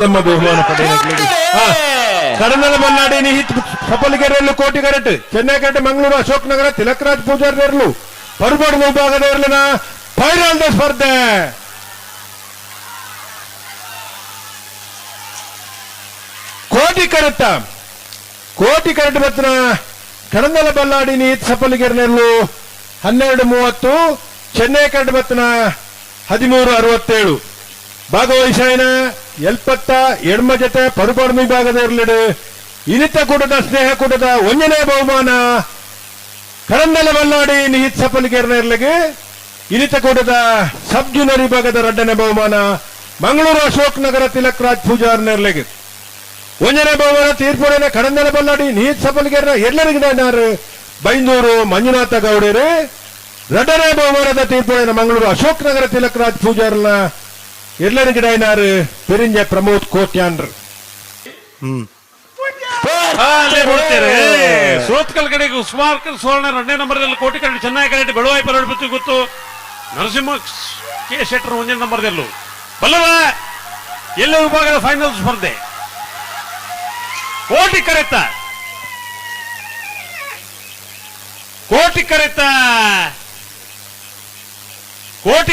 ನಮ್ಮ ಬಹುಮಾನ ಪಡೆಯಲಿಕ್ಕೆ ಕಡನಲ ಮಲ್ನಾಡಿ ನಿಹಿತ್ ಸಫಲಗೆರೆಯಲ್ಲೂ ಕೋಟಿ correct Chennai correct Mangaluru Ashok Nagar ತಿಲಕರಾಜ್ ಪೂಜಾರಿಯರ್ಲು ಪರ್ಬಡ್ ವಿಭಾಗದವರಲ್ಲಿನ final ಸ್ಪರ್ಧೆ ಕೋಟಿ ಕರೆಟ್ ಬತ್ತನ ಕಡನಲ ಬಲ್ಲಾಡಿ ನಿಹಿತ್ ಸಫಲಗೆರೆಯಲ್ಲೂ 12:30 ಚೆನ್ನೈ ಕರೆಟ್ ಬತ್ತನ 13:67 ಭಾಗವಹಿಸಾಯನ ಎಲ್ಪತ್ತ ಎಡ್ಮ ಜೊತೆ ಪರುಪಾಡು ವಿಭಾಗದ ಇರಲಿಡು ಇನಿತ ಕೂಟದ ಸ್ನೇಹ ಕೂಟದ ಒಂದನೇ ಬಹುಮಾನ ಕಡಂದಲ ಮಲ್ನಾಡಿ ನಿಹಿತ್ ಸಫಲಗೆರೆನ ಇರಲಿಗೆ ಇನಿತ ಕೂಟದ ಸಬ್ ಜೂನಿಯರ್ ವಿಭಾಗದ ಎರಡನೇ ಬಹುಮಾನ ಮಂಗಳೂರು ಅಶೋಕ್ ನಗರ ತಿಲಕರಾಜ್ ಪೂಜಾರ್ನ ಇರಲಿಗೆ ಒಂದನೇ ಬಹುಮಾನ ತೀರ್ಪುಡನೆ ಕಡಂದಲ ಮಲ್ನಾಡಿ ನಿಹಿತ್ ಸಫಲಗೆರೆನ ಎಲ್ಲರಿಗಿದ್ದಾರೆ ಬೈಂದೂರು ಮಂಜುನಾಥ ಗೌಡರು ಎರಡನೇ ಬಹುಮಾನದ ತೀರ್ಪುಡನೆ ಮಂಗಳೂರು ಅಶೋಕ್ ನಗರ ತಿಲಕರಾಜ್ ಪೂಜಾರ್ನ ಎಲ್ಲರಿಗಿಡಾರು ಪೆರಿಂಜ ಪ್ರಮೋದ್ ಕೋಟ್ಯಾನ್ರು ಸೋತ್ಕಲ್ ಕಡೆಗೆ ಉಸ್ಮಾರ್ ಸುವರ್ಣ ಎರಡನೇ ನಂಬರ್ದಲ್ಲಿ ಕೋಟಿ ಕರೆಕ್ಟ್ ಚೆನ್ನಾಗಿ ಕರೆಕ್ಟ್ ಬೆಳವಾಯಿ ಪರಡು ಬಿತ್ತು ಗೊತ್ತು ನರಸಿಂಹ ಕೆ ಶೆಟ್ಟರ್ ಒಂದನೇ ನಂಬರ್ದಲ್ಲೂ ಬಲ್ಲವ ಎಲ್ಲ ವಿಭಾಗದ ಫೈನಲ್ ಸ್ಪರ್ಧೆ ಕೋಟಿ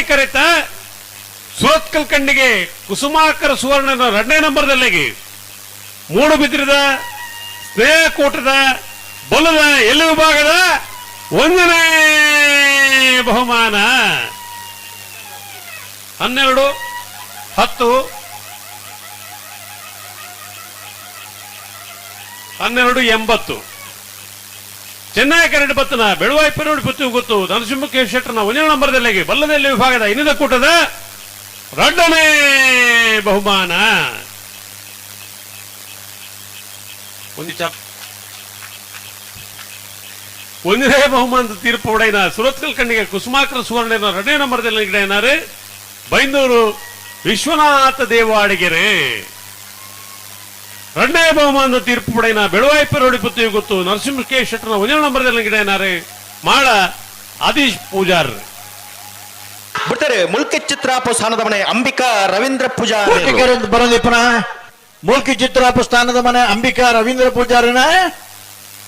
ಕರೆತ ಸೋತ್ಕಲ್ ಕಂಡಿಗೆ ಕುಸುಮಾಕರ ಸುವರ್ಣ ಎರಡನೇ ನಂಬರ್ದಲ್ಲಿಗೆ ಮೂಡು ಬಿದ್ದಿರದ ಸ್ನೇಹ ಕೂಟದ ಬಲದ ಎಲ್ಲ ವಿಭಾಗದ ಒಂದನೇ ಬಹುಮಾನ 12:80 ಚೆನ್ನೈ ಕರೆಂಟ್ ಬತ್ತನ ಬೆಳವಾಯಿ ಪೆರೋಡ್ ಪುತ್ತು ಗೊತ್ತು ನರಸಿಂಹ ಕೆ ಶೆಟ್ಟರ್ನ ಒಂದನೇ ನಂಬರ್ದಲ್ಲಿಗೆ ಬಲ್ಲದಲ್ಲಿ ವಿಭಾಗದ ಇನ್ನದ ಕೂಟದ ಎರಡನೇ ಬಹುಮಾನ ಒಂದನೇ ಬಹುಮಾನದ ತೀರ್ಪು ಹೊಡೆಯಿನ ಸುರತ್ಕಲ್ ಕಣ್ಣಿಗೆ ಕುಸುಮಾಕರ ಸುವರ್ಣ ಎರಡನೇ ನಂಬರ್ದಲ್ಲಿ ಗಿಡನಾರು ಬೈಂದೂರು ವಿಶ್ವನಾಥ ದೇವಾಡಿಗೆರೆ ಎರಡನೇ ಬಹುಮಾನದ ತೀರ್ಪು ಪಡೆಯಿನ ಬೆಳವಾಯಿ ಪೆರೋಡಿ ಪುತ್ತು ಗೊತ್ತು ನರಸಿಂಹ ಕೆ ಶೆಟ್ಟರ್ನ ಒಂದನೇ ನಂಬರ್ದಲ್ಲಿ ಗಿಡನಾರು ಮಾಳ ಆದೀಶ್ ಪೂಜಾರ್ ಬಿಡ್ತಾರೆ ಮುಲ್ಕಿ ಚಿತ್ರಾಪು ಸ್ಥಾನದ ಮನೆ ಅಂಬಿಕಾ ರವೀಂದ್ರ ಪೂಜಾರಿ ಬರೋದಿಪ್ಪನ ಮುಲ್ಕಿ ಚಿತ್ರಾಪು ಸ್ಥಾನದ ಮನೆ ಅಂಬಿಕಾ ರವೀಂದ್ರ ಪೂಜಾರಿನ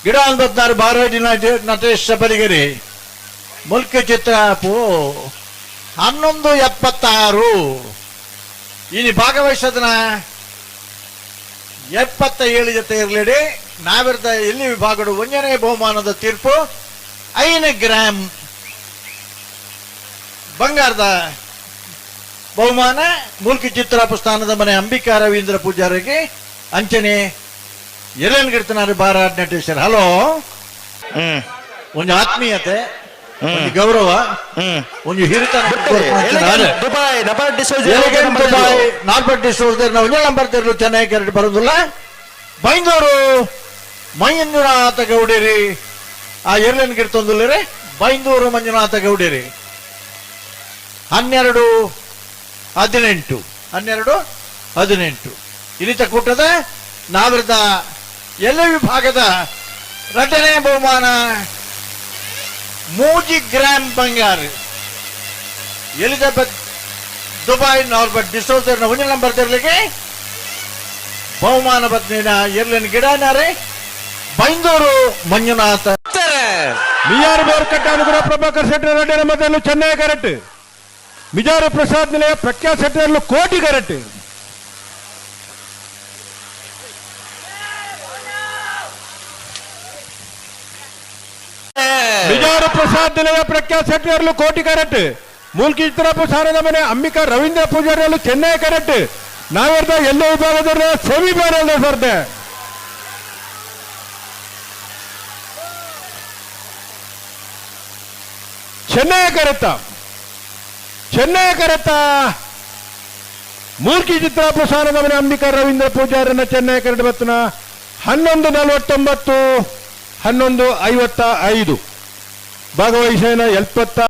ಗಿಡ 16 ಬಾರೋಡಿ ನಟೇಶ್ ಸಫಲಗೆರೆ ಮುಲ್ಕಿ ಚಿತ್ರಾಪು 11:76 ಇನ್ನು ಭಾಗವಹಿಸೋದನ್ನ 77 ಜೊತೆ ಇರಲಿಡಿ ನಾವಿರ್ದ ಎಲ್ಲಿ ವಿಭಾಗದ ಒಂದನೇ ಬಹುಮಾನದ ತೀರ್ಪು 5 ಗ್ರಾಮ್ ಬಂಗಾರದ ಬಹುಮಾನ ಮುಲ್ಕಿ ಚಿತ್ರಾಪು ಸ್ಥಾನದ ಮನೆ ಅಂಬಿಕಾ ರವೀಂದ್ರ ಪೂಜಾರಿಗೆ ಅಂಚನೆ ಎಲ್ಲೇನ್ ಗಿಡ್ತಾರ ಬಾರಾಡ್ ನಟೇಶ್ವರ್ ಹಲೋ ಒಂದು ಆತ್ಮೀಯತೆ ಒಂದು ಗೌರವ ಒಂದು ಹಿರಿತನ ನಾಲ್ಬರ್ಟ್ ಡಿಸೋಜ್ ಒಂದೇ ನಂಬರ್ ತೆರಲು ಚೆನ್ನಾಗಿ ಕರೆಕ್ಟ್ ಬರೋದಿಲ್ಲ ಬೈಂದೂರು ಮಂಜುನಾಥ ಗೌಡೇರಿ ಆ ಎಲ್ಲೇನ್ ಗಿಡ್ತೊಂದಿಲ್ಲರಿ ಬೈಂದೂರು ಮಂಜುನಾಥ ಗೌಡೇರಿ 12:18 ಇನಿತ ಕೂಟದ ನಾವಿರದ ಎಲ್ಲ ವಿಭಾಗದ ಎರಡನೇ ಬಹುಮಾನ 3 ಗ್ರಾಮ್ ಬಂಗಾರ ಎಲಿಜಬೆತ್ ದುಬೈ ನಾರ್ಬರ್ಟ್ ಡಿಸೋಜರ್ನ ಒಂದನೇ ನಂಬರ್ ತೆರಲಿಗೆ ಬಹುಮಾನ ಪತ್ನಿನ ಎರ್ಲಿನ ಗಿಡನಾರೆ ಬೈಂದೂರು ಮಂಜುನಾಥ ಮಿಯಾರ್ ಬೋರ್ಕಟ್ಟ ಅನುಗುಣ ಪ್ರಭಾಕರ್ ಶೆಟ್ಟರ್ ಎರಡನೇ ನಂಬರ್ದಲ್ಲೂ ಚೆನ್ನೈ ಕರೆಕ್ಟ್ ಮಿಜಾರ ಪ್ರಸಾದ್ ನಿಲಯ ಪ್ರಖ್ಯಾತ್ ಶೆಟ್ಟರ್ಲು ಕೋಟಿ ಕರೆಕ್ಟ್ ಮಿಜಾರ ಪ್ರಸಾದ್ ನಿಲಯ ಪ್ರಖ್ಯಾತ್ ಶೆಟ್ಟರ್ಲು ಕೋಟಿ ಕರೆಕ್ಟ್ ಮುಲ್ಕಿ ಚಿತ್ರಾಪು ಸ್ಥಾನದ ಮನೆ ಅಂಬಿಕಾ ರವೀಂದ್ರ ಪೂಜಾರಿಯಲ್ಲೂ ಚೆನ್ನೈ ಕರೆಕ್ಟ್ ನಾವಿರ್ದ ಎಲ್ಲ ವಿಭಾಗದ ಸೆಮಿ ಫೈನಲ್ ಸ್ಪರ್ಧೆ ಚೆನ್ನೈ ಕರೆತ ಮೂಲ್ಕಿ ಚಿತ್ರಾಪು ಸ್ಥಾನದ ಮನೆ ಅಂಬಿಕಾ ರವೀಂದ್ರ ಪೂಜಾರನ ಚೆನ್ನೈ ಕರೆಟ್ ಬತ್ತನ 11:49 11:55 ಭಾಗವಹಿಸೇನ 70